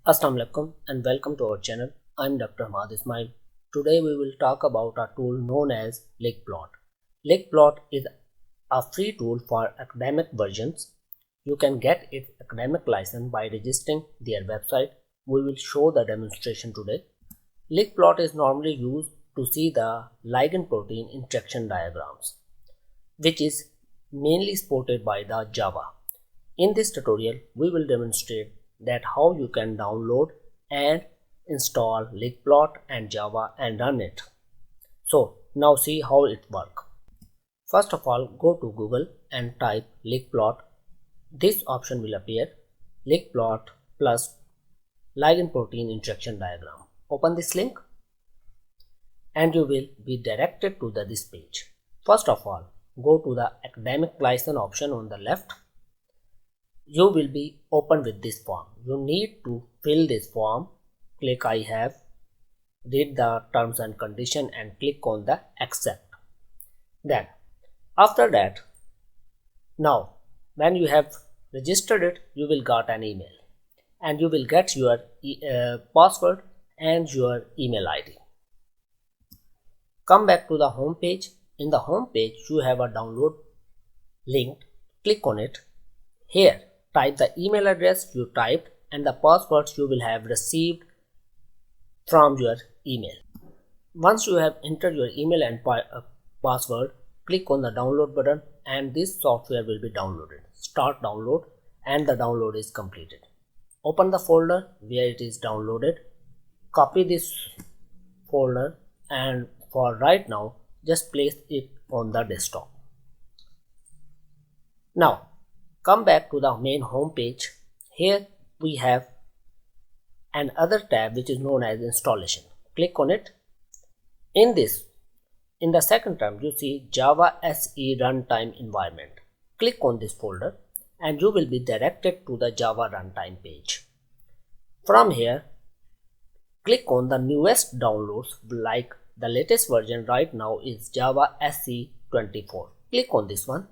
Assalamu alaikum and welcome to our channel. I'm Dr. Ahmad Ismail. Today we will talk about a tool known as LigPlot. LigPlot is a free tool for academic versions. You can get its academic license by registering their website. We will show the demonstration today. LigPlot is normally used to see the ligand-protein interaction diagrams, which is mainly supported by the Java. In this tutorial, we will demonstrate that how you can download and install LigPlot and Java and run it. So now see how it works. First of all, go to Google and type LigPlot. This option will appear, LigPlot plus ligand-protein interaction diagram. Open this link and you will be directed to this page. First of all, go to the academic license option on the left. You will be open with this form. You need to fill this form. Click I have, read the terms and condition and click on the accept. Then after that, now when you have registered it, you will get an email and you will get your password and your email ID. Come back to the home page. In the home page, you have a download link. Click on it. Here, type the email address you typed and the passwords you will have received from your email. Once you have entered your email and password, click on the download button and this software will be downloaded. Start download and the download is completed. Open the folder where it is downloaded. Copy this folder and for right now, just place it on the desktop. Now, come back to the main home page. Here we have another tab which is known as installation. Click on it. In the second tab, you see Java SE runtime environment. Click on this folder and you will be directed to the Java runtime page. From here, click on the newest downloads, like the latest version right now is Java SE 24. Click on this one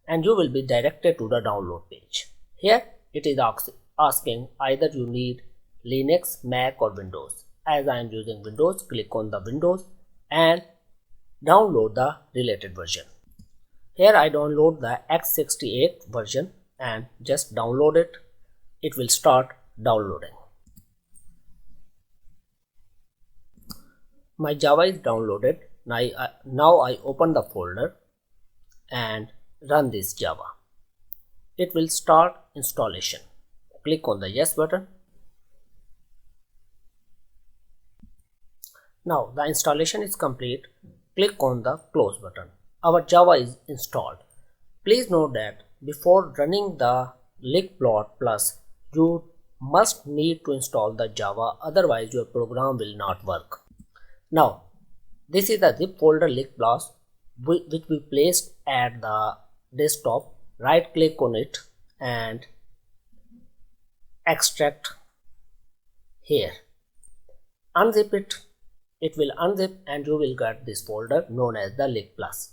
and you will be directed to the download page. Here it is asking either you need Linux, Mac or Windows. As I am using Windows, click on the Windows and download the related version. Here I download the x68 version and just download it. It will start downloading. My Java is downloaded. Now I open the folder and run this Java. It will start installation. Click on the yes button. Now the installation is complete. Click on the close button. Our Java is installed. Please note that before running the LigPlot Plus, you must need to install the Java, otherwise your program will not work. Now this is the zip folder LigPlot which we placed at the desktop. Right click on it and extract here. Unzip it. It will unzip and you will get this folder known as the LigPlot.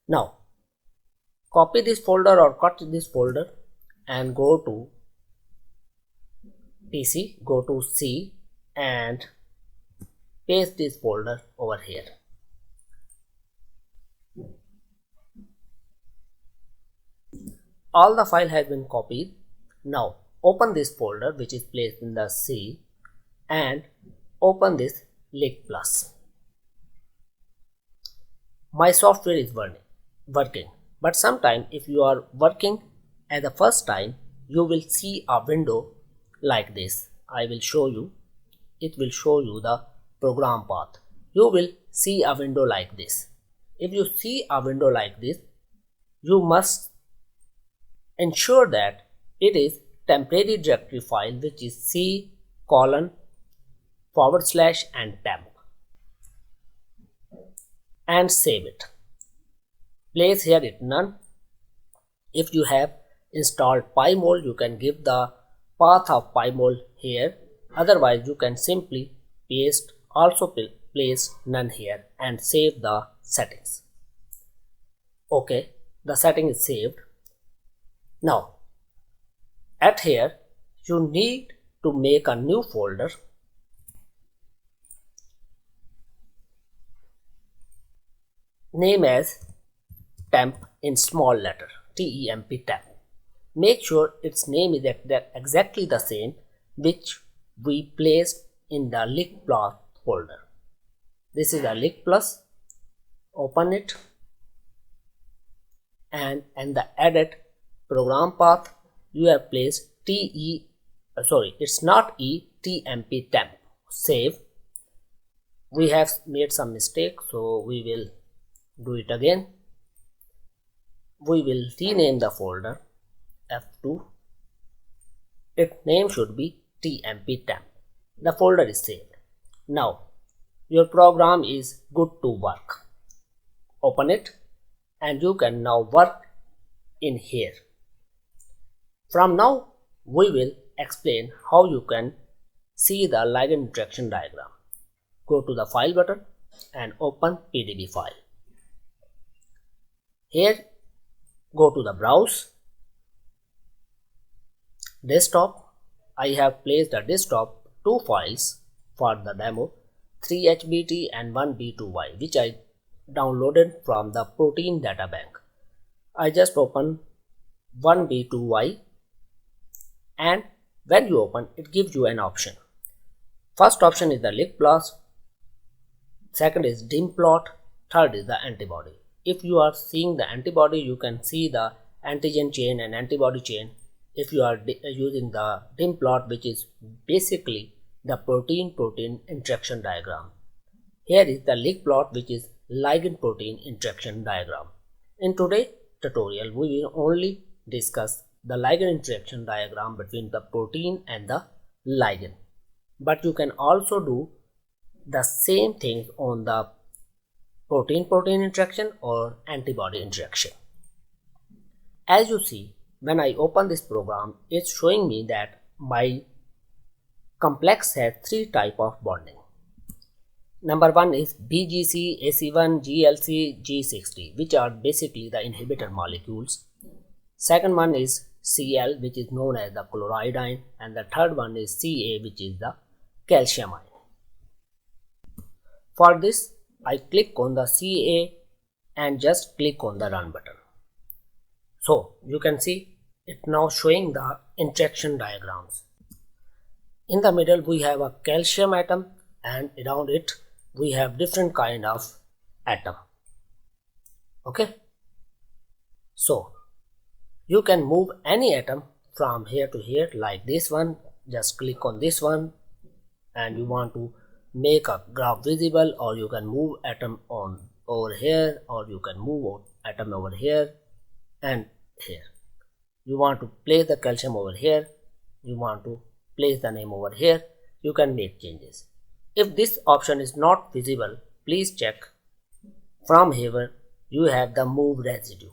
Now copy this folder or cut this folder and go to PC, go to C and paste this folder over here. All the file has been copied. Now open this folder which is placed in the C and open this LigPlot. My software is working, but sometime if you are working at the first time, you will see a window like this. I will show you. It will show you the program path. You will see a window like this. If you see a window like this, you must ensure that it is temporary directory file which is C:/ and temp and save it. Place here it none. If you have installed pymol, you can give the path of pymol here. Otherwise, you can simply paste also place none here and save the settings. Okay, the setting is saved. Now at here you need to make a new folder. Name as temp in small letter, TEMP temp. Make sure its name is exactly the same which we placed in the LigPlot folder. This is a LigPlus. Open it, and in the edit program path you have placed it's not TMP temp. Save. We have made some mistake, so we will do it again. We will rename the folder F2. Its name should be TMP temp. The folder is saved. Now your program is good to work. Open it and you can now work in here. From now we will explain how you can see the ligand interaction diagram. Go to the file button and open PDB file. Here go to the browse desktop. I have placed the desktop two files for the demo, 3HBT and 1B2Y, which I downloaded from the protein data bank. I just open 1B2Y, and when you open it gives you an option. First option is the LigPlot, second is DimPlot, third is the antibody. If you are seeing the antibody, you can see the antigen chain and antibody chain. If you are using the DimPlot, which is basically the protein-protein interaction diagram. Here is the LigPlot, which is ligand-protein interaction diagram. In today's tutorial, we will only discuss the ligand interaction diagram between the protein and the ligand. But you can also do the same things on the protein-protein interaction or antibody interaction. As you see, when I open this program, it's showing me that my complex has three types of bonding. Number one is BGC, AC1, GLC, G60, which are basically the inhibitor molecules. Second one is Cl, which is known as the chloride ion, and the third one is Ca, which is the calcium ion. For this, I click on the Ca and just click on the run button. So you can see it now showing the interaction diagrams. In the middle we have a calcium atom, and around it we have different kind of atom. Okay, so you can move any atom from here to here, like this one. Just click on this one and you want to make a graph visible, or you can move atom on over here, or you can move atom over here and here. You want to place the calcium over here, you want to place the name over here, you can make changes. If this option is not visible, please check. From here you have the move residue,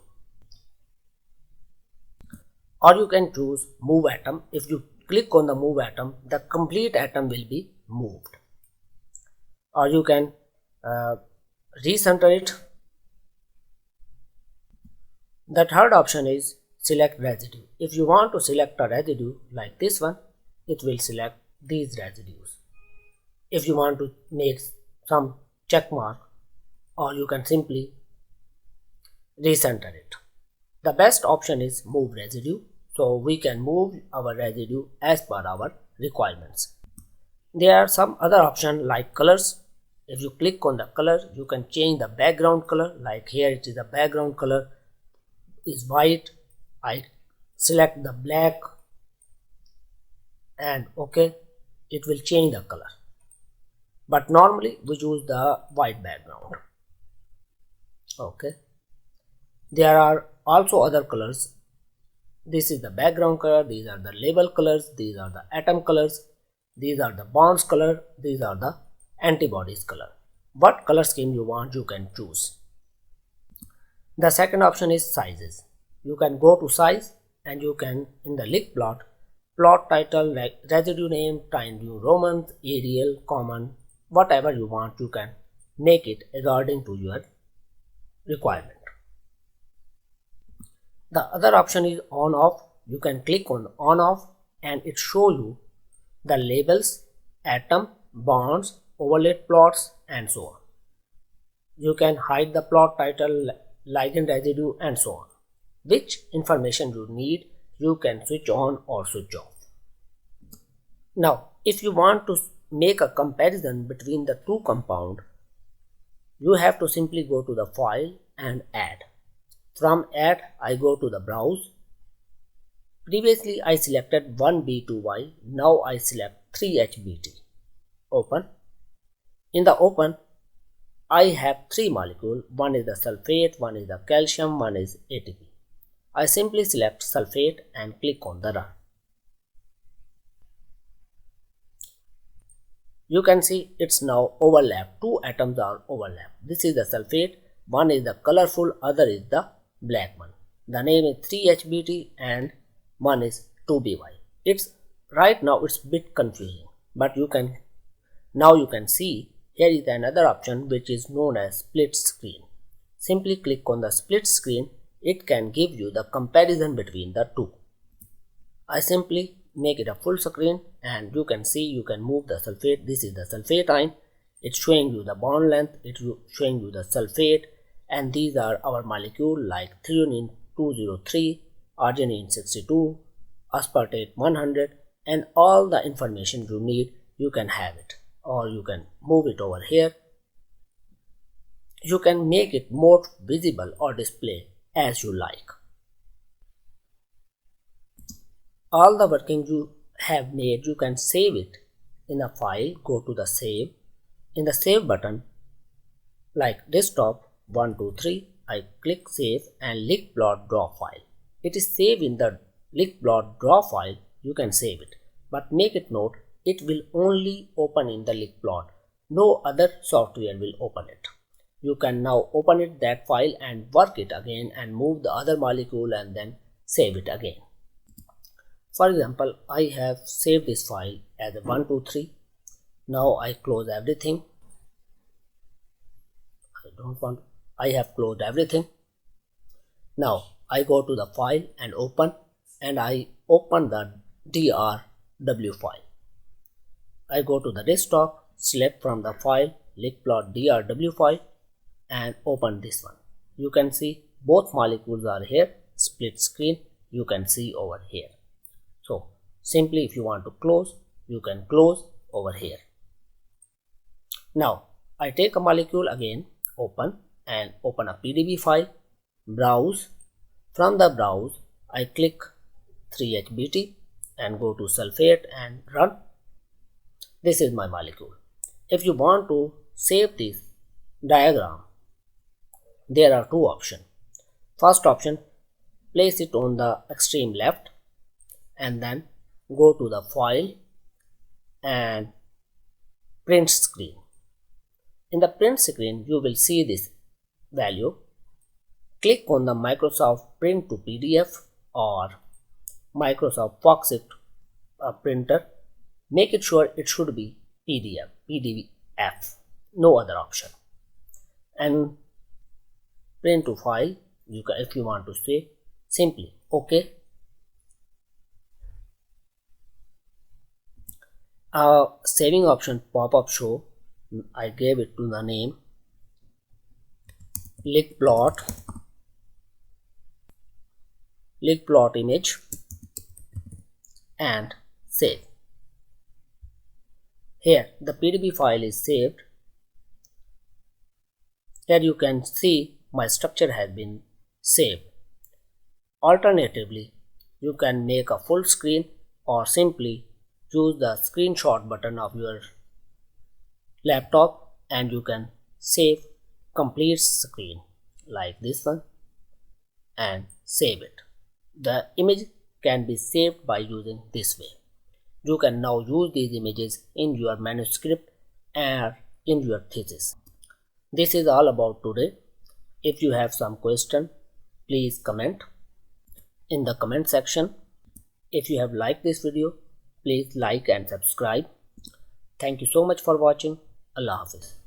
or you can choose move atom. If you click on the move atom, the complete atom will be moved. Or you can recenter it. The third option is select residue. If you want to select a residue like this one, it will select these residues. If you want to make some check mark, or you can simply recenter it. The best option is move residue, so we can move our residue as per our requirements. There are some other options like colors. If you click on the color, you can change the background color. Like here it is the background color is white. I select the black and OK, it will change the color. But normally we use the white background. Okay. There are also other colors. This is the background color, these are the label colors, these are the atom colors, these are the bonds color, these are the antibodies color. What color scheme you want, you can choose. The second option is sizes. You can go to size and you can, in the LigPlot, plot title like residue name, Times New Roman, Arial, common, whatever you want, you can make it according to your requirement. The other option is on off. You can click on off and it show you the labels, atom, bonds, overlaid plots, and so on. You can hide the plot title, ligand residue, and so on. Which information you need, you can switch on or switch off. Now, if you want to make a comparison between the two compounds, you have to simply go to the file and add. From add, I go to the browse. Previously, I selected 1B2Y. Now I select 3HBT. Open. In the open, I have 3 molecules. One is the sulfate, one is the calcium, one is ATP. I simply select sulfate and click on the run. You can see it's now overlapped. 2 atoms are overlapped. This is the sulfate. One is the colorful, other is the black one. The name is 3HBT and one is 2BY. It's right now it's a bit confusing, but you can see here is another option which is known as split screen. Simply click on the split screen. It can give you the comparison between the two. I simply make it a full screen and you can see you can move the sulfate. This is the sulfate ion. It's showing you the bond length. It's showing you the sulfate, and these are our molecule like threonine 203, arginine 62, aspartate 100, and all the information you need. You can have it, or you can move it over here. You can make it more visible or display as you like. All the working you have made, you can save it in a file. Go to the save. In the save button, like desktop 1, 2, 3, I click save and LigPlot draw file. It is saved in the LigPlot draw file. You can save it, but make it note it will only open in the LigPlot. No other software will open it. You can now open it that file and work it again and move the other molecule and then save it again. For example, I have saved this file as a 1, 2, 3. Now I close everything. I have closed everything. Now I go to the file and open, and I open the DRW file. I go to the desktop, select from the file LigPlot DRW file and open this one. You can see both molecules are here. Split screen you can see over here. So simply if you want to close, you can close over here. Now I take a molecule again, open a PDB file, browse. From the browse, I click 3HBT and go to sulfate and run. This is my molecule. If you want to save this diagram, there are 2 options. First option, place it on the extreme left and then go to the file and print screen. In the print screen, you will see this value. Click on the Microsoft Print to PDF or Microsoft Foxit printer. Make it sure it should be PDF, no other option. And print to file. If you want to save, simply OK. Saving option pop-up show. I gave it to the name LigPlot image and save. Here the PDB file is saved. Here you can see my structure has been saved. Alternatively, you can make a full screen or simply use the screenshot button of your laptop and you can save complete screen like this one and save it. The image can be saved by using this way. You can now use these images in your manuscript and in your thesis. This is all about today. If you have some question, please comment in the comment section. If you have liked this video, please like and subscribe. Thank you so much for watching. Allah Hafiz.